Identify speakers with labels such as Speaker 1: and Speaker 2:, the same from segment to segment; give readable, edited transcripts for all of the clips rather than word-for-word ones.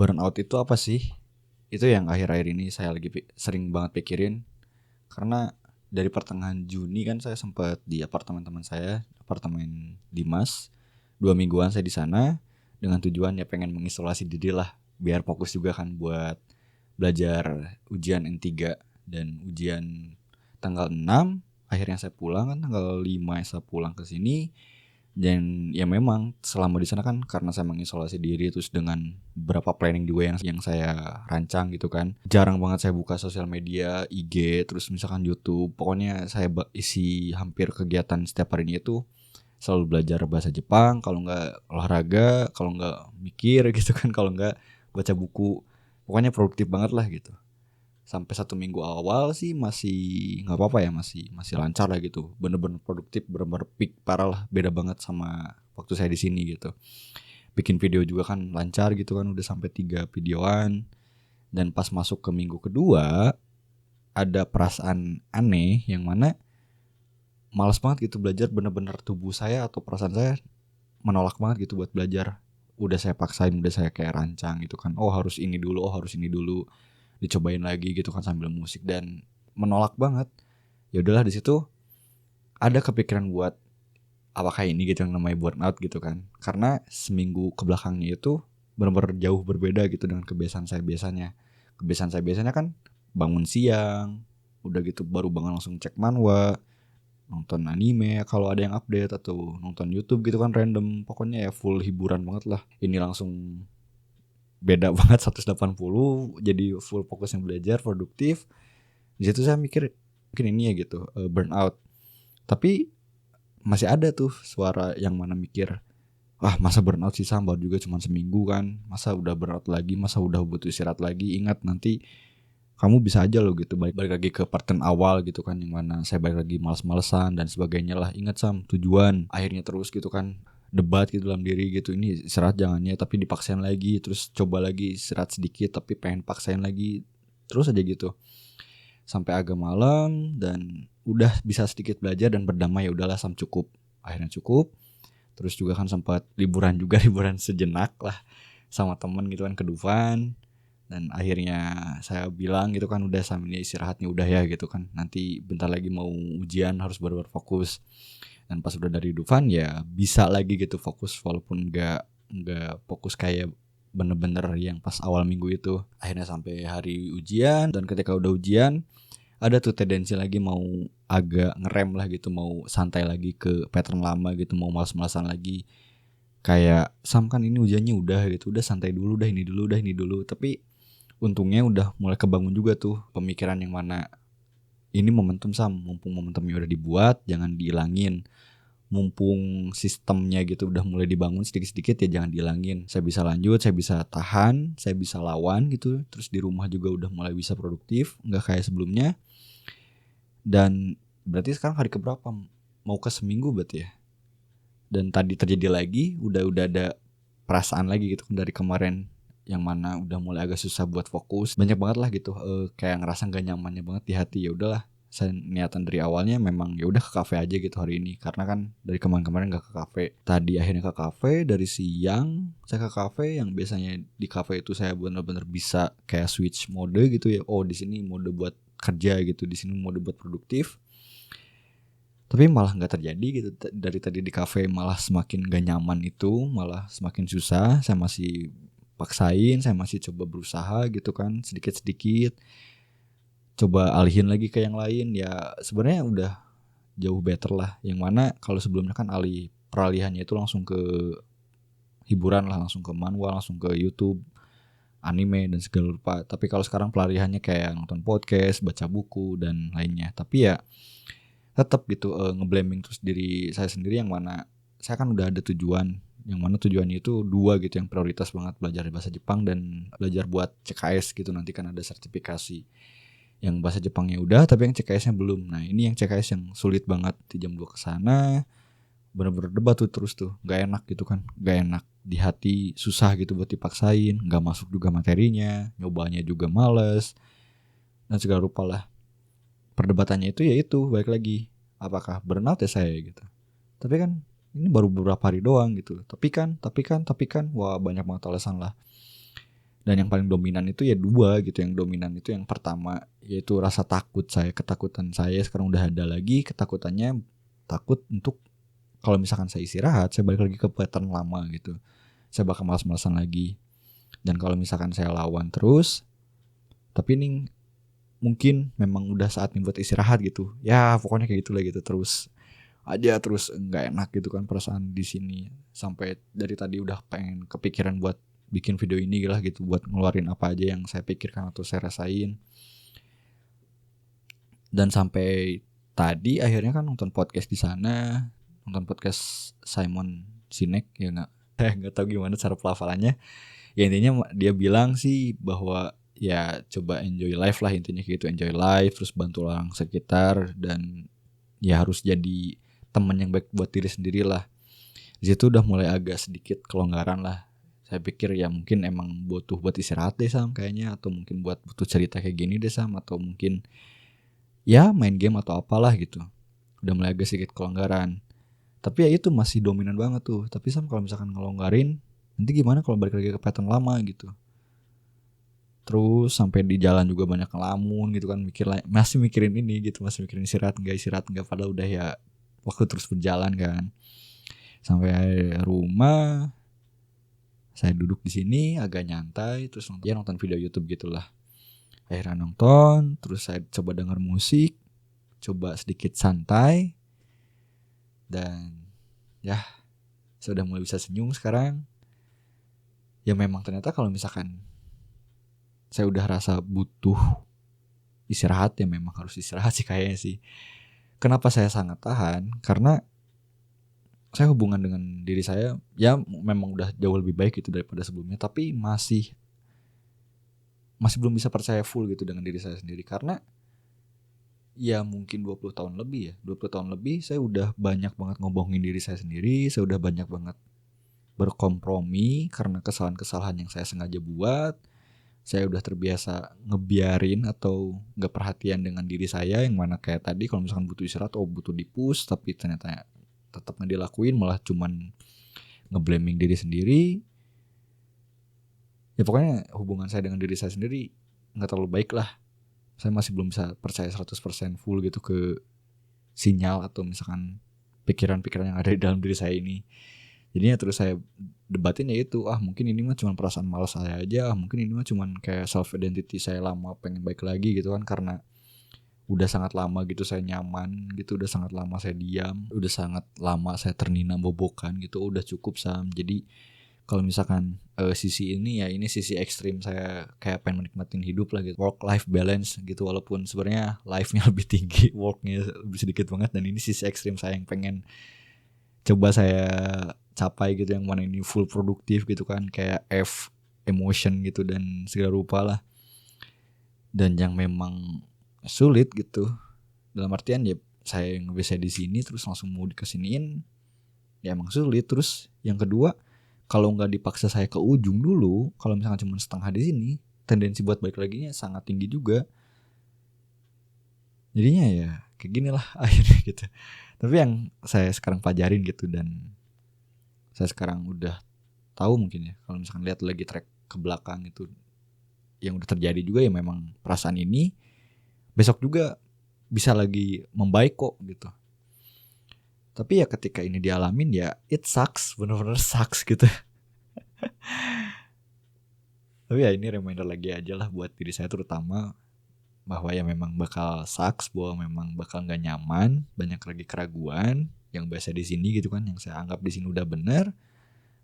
Speaker 1: Burnout itu apa sih? Itu yang akhir-akhir ini saya lagi sering banget pikirin. Karena dari pertengahan Juni kan saya sempat di apartemen teman saya, apartemen Dimas. 2 mingguan saya di sana dengan tujuan ya pengen mengisolasi diri lah, biar fokus juga kan buat belajar ujian N3 dan ujian tanggal 6. Akhirnya saya pulang kan tanggal 5 saya pulang ke sini. Dan ya memang selama di sana kan karena saya mengisolasi diri terus dengan beberapa planning juga yang saya rancang gitu kan. Jarang banget saya buka sosial media, IG, terus misalkan YouTube. Pokoknya saya isi hampir kegiatan setiap harinya itu selalu belajar bahasa Jepang, kalau nggak olahraga, kalau nggak mikir gitu kan, kalau nggak baca buku. Pokoknya produktif banget lah gitu. Sampai 1 minggu awal sih masih nggak apa-apa ya, masih lancar lah gitu, bener-bener produktif, bener-bener peak parah lah, beda banget sama waktu saya di sini gitu. Bikin video juga kan lancar gitu kan, udah sampai 3 videoan. Dan pas masuk ke minggu kedua ada perasaan aneh yang mana malas banget gitu belajar, bener-bener tubuh saya atau perasaan saya menolak banget gitu buat belajar. Udah saya paksain, udah saya kayak rancang gitu kan, oh harus ini dulu, oh harus ini dulu, dicobain lagi gitu kan sambil musik, dan menolak banget. Ya udahlah, di situ ada kepikiran buat apakah ini gitu yang namanya burnout gitu kan, karena seminggu kebelakangnya itu benar-benar jauh berbeda gitu dengan kebiasaan saya biasanya. Kebiasaan saya biasanya kan bangun siang, udah gitu baru bangun langsung cek manhwa, nonton anime kalau ada yang update, atau nonton YouTube gitu kan random, pokoknya ya full hiburan banget lah. Ini langsung beda banget 180, jadi full fokus yang belajar, produktif. Di situ saya mikir mungkin ini ya gitu, burnout. Tapi masih ada tuh suara yang mana mikir, ah masa burnout sih Sam, baru juga cuma seminggu kan, masa udah burnout lagi, masa udah butuh istirahat lagi. Ingat nanti kamu bisa aja loh gitu balik lagi ke pattern awal gitu kan, yang mana saya balik lagi malas-malesan dan sebagainya lah. Ingat Sam, tujuan akhirnya terus gitu kan, debat gitu dalam diri gitu, ini istirahat jangannya tapi dipaksain lagi, terus coba lagi istirahat sedikit tapi pengen paksain lagi, terus aja gitu sampai agak malam. Dan udah bisa sedikit belajar dan berdamai, ya udahlah Sam, cukup, akhirnya cukup. Terus juga kan sempat liburan juga liburan sejenak lah sama temen gitu kan ke Dufan. Dan akhirnya saya bilang gitu kan, udah Sam ini istirahatnya udah ya gitu kan, nanti bentar lagi mau ujian, harus baru fokus. Dan pas udah dari Dufan ya bisa lagi gitu fokus, walaupun nggak fokus kayak bener-bener yang pas awal minggu itu. Akhirnya sampai hari ujian, dan ketika udah ujian ada tuh tendensi lagi mau agak ngerem lah gitu, mau santai lagi ke pattern lama gitu, mau malas-malasan lagi. Kayak Sam kan ini ujiannya udah gitu, udah santai dulu, udah ini dulu, udah ini dulu. Tapi untungnya udah mulai kebangun juga tuh pemikiran yang mana ini momentum Sam, mumpung momentumnya udah dibuat, jangan dihilangin. Mumpung sistemnya gitu udah mulai dibangun sedikit-sedikit, ya jangan dihilangin. Saya bisa lanjut, saya bisa tahan, saya bisa lawan gitu. Terus di rumah juga udah mulai bisa produktif, nggak kayak sebelumnya. Dan berarti sekarang hari keberapa? Mau ke seminggu berarti ya. Dan tadi terjadi lagi, udah ada perasaan lagi gitu dari kemarin, yang mana udah mulai agak susah buat fokus. Banyak banget lah gitu, kayak ngerasa gak nyamannya banget di hati. Ya udahlah, saya niatan dari awalnya memang ya udah ke kafe aja gitu hari ini, karena kan dari kemarin-kemarin gak ke kafe. Tadi akhirnya ke kafe, dari siang saya ke kafe. Yang biasanya di kafe itu saya benar-benar bisa kayak switch mode gitu ya. Oh di sini mode buat kerja gitu, di sini mode buat produktif. Tapi malah nggak terjadi gitu. Dari tadi di kafe malah semakin gak nyaman, itu malah semakin susah. Saya masih paksain, saya masih coba berusaha gitu kan, sedikit-sedikit coba alihin lagi ke yang lain. Ya sebenarnya udah jauh better lah. Yang mana kalau sebelumnya kan peralihannya itu langsung ke hiburan lah, langsung ke manhwa, langsung ke YouTube, anime dan segala rupa. Tapi kalau sekarang pelariannya kayak nonton podcast, baca buku dan lainnya. Tapi ya tetap gitu, ngeblaming terus diri saya sendiri, yang mana saya kan udah ada tujuan, yang mana tujuannya itu dua gitu, yang prioritas banget, belajar bahasa Jepang dan belajar buat CKS gitu. Nanti kan ada sertifikasi, yang bahasa Jepangnya udah tapi yang CKS-nya belum. Nah ini yang CKS yang sulit banget, di jam 2 kesana bener-bener debat tuh terus tuh, gak enak gitu kan, gak enak di hati, susah gitu buat dipaksain, gak masuk juga materinya, nyobanya juga males dan segala rupa lah. Perdebatannya itu ya itu, balik lagi, apakah burnout ya saya gitu. Tapi kan ini baru beberapa hari doang gitu. Tapi kan, wah banyak banget alasan lah. Dan yang paling dominan itu ya dua gitu. Yang dominan itu yang pertama yaitu rasa takut saya, ketakutan saya sekarang udah ada lagi. Ketakutannya takut untuk kalau misalkan saya istirahat, saya balik lagi ke pattern lama gitu. Saya bakal malas-malasan lagi. Dan kalau misalkan saya lawan terus, tapi ini mungkin memang udah saatnya buat istirahat gitu. Ya pokoknya kayak gitulah gitu, terus aja terus nggak enak gitu kan perasaan di sini. Sampai dari tadi udah pengen kepikiran buat bikin video ini lah gitu, buat ngeluarin apa aja yang saya pikirkan atau saya rasain. Dan sampai tadi akhirnya kan nonton podcast di sana, nonton podcast Simon Sinek ya nggak, saya nggak tahu gimana cara pelafalannya. Ya intinya dia bilang sih bahwa ya coba enjoy life lah, intinya kayak gitu, enjoy life, terus bantu orang sekitar, dan ya harus jadi teman yang baik buat diri sendiri lah. Di situ udah mulai agak sedikit kelonggaran lah. Saya pikir ya mungkin emang butuh buat istirahat deh Sam kayaknya, atau mungkin buat butuh cerita kayak gini deh Sam, atau mungkin ya main game atau apalah gitu. Udah mulai agak sedikit kelonggaran. Tapi ya itu masih dominan banget tuh. Tapi Sam kalau misalkan ngelonggarin, nanti gimana kalau balik lagi ke pattern lama gitu. Terus sampai di jalan juga banyak ngelamun gitu kan, masih mikirin ini gitu, masih mikirin istirahat enggak, padahal udah ya waktu terus berjalan kan. Sampai rumah saya duduk di sini agak nyantai, terus nonton video YouTube gitulah. Akhirnya nonton, terus saya coba denger musik, coba sedikit santai, dan ya saya udah mulai bisa senyum sekarang. Ya memang ternyata kalau misalkan saya udah rasa butuh istirahat, ya memang harus istirahat sih kayaknya sih. Kenapa saya sangat tahan? Karena saya hubungan dengan diri saya ya memang udah jauh lebih baik gitu daripada sebelumnya, tapi masih belum bisa percaya full gitu dengan diri saya sendiri. Karena ya mungkin 20 tahun lebih ya, 20 tahun lebih saya udah banyak banget ngebohongin diri saya sendiri, saya udah banyak banget berkompromi karena kesalahan-kesalahan yang saya sengaja buat. Saya udah terbiasa ngebiarin atau gak perhatian dengan diri saya, yang mana kayak tadi kalau misalkan butuh istirahat, butuh di-push, tapi ternyata tetap gak dilakuin, malah cuman ngeblaming diri sendiri. Ya pokoknya hubungan saya dengan diri saya sendiri gak terlalu baik lah. Saya masih belum bisa percaya 100% full gitu ke sinyal atau misalkan pikiran-pikiran yang ada di dalam diri saya ini. Jadinya terus saya debatin ya itu, mungkin ini mah cuma perasaan malas saya aja, mungkin ini mah cuma kayak self identity saya lama pengen baik lagi gitu kan, karena udah sangat lama gitu saya nyaman gitu, udah sangat lama saya diam, udah sangat lama saya ternina bobokan gitu, udah cukup Sam. Jadi kalau misalkan sisi ini ya ini sisi ekstrim saya, kayak pengen menikmatin hidup lah gitu, work life balance gitu, walaupun sebenarnya life-nya lebih tinggi, work-nya lebih sedikit banget, dan ini sisi ekstrim saya yang pengen coba saya capai gitu, yang mana ini full produktif gitu kan, kayak emotion gitu dan segala rupa lah. Dan yang memang sulit gitu, dalam artian ya saya yang bisa di sini terus langsung mau dikesiniin ya emang sulit. Terus yang kedua, kalau nggak dipaksa saya ke ujung dulu, kalau misalnya cuma setengah di sini, tendensi buat balik laginya sangat tinggi juga. Jadinya ya kayak gini lah akhirnya gitu. Tapi yang saya sekarang pelajarin gitu, dan saya sekarang udah tahu mungkin ya, kalau misalkan lihat lagi track ke belakang itu yang udah terjadi juga, ya memang perasaan ini besok juga bisa lagi membaik kok gitu. Tapi ya ketika ini dialamin ya it sucks, bener-bener sucks gitu. Tapi ya ini reminder lagi aja lah buat diri saya terutama, bahwa ya memang bakal sucks, bahwa memang bakal nggak nyaman, banyak lagi keraguan yang biasa di sini gitu kan, yang saya anggap di sini udah bener,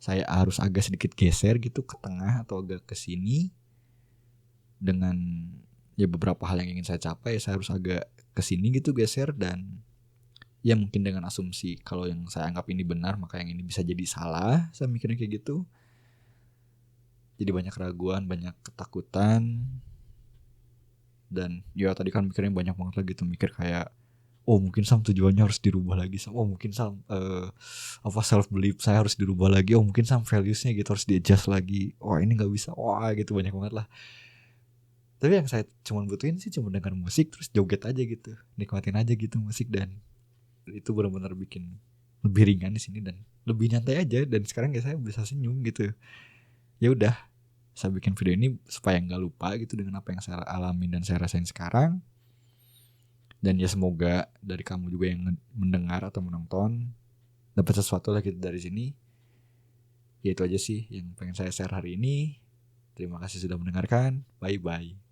Speaker 1: saya harus agak sedikit geser gitu ke tengah atau agak ke sini. Dengan ya beberapa hal yang ingin saya capai, saya harus agak ke sini gitu geser, dan ya mungkin dengan asumsi kalau yang saya anggap ini benar, maka yang ini bisa jadi salah. Saya mikirnya kayak gitu. Jadi banyak keraguan, banyak ketakutan. Dan ya tadi kan mikirnya banyak banget lagi tuh, mikir kayak mungkin Sam tujuannya harus dirubah lagi Sam, mungkin Sam self belief saya harus dirubah lagi, mungkin Sam valuesnya gitu harus di adjust lagi, ini nggak bisa, gitu banyak banget lah. Tapi yang saya cuma butuhin sih cuma dengar musik terus joget aja gitu, nikmatin aja gitu musik, dan itu benar-benar bikin lebih ringan di sini dan lebih nyantai aja. Dan sekarang ya saya bisa senyum gitu. Ya udah, Saya bikin video ini supaya nggak lupa gitu dengan apa yang saya alamin dan saya rasain sekarang. Dan ya semoga dari kamu juga yang mendengar atau menonton dapat sesuatu lah gitu dari sini. Ya itu aja sih yang pengen saya share hari ini. Terima kasih sudah mendengarkan. Bye bye.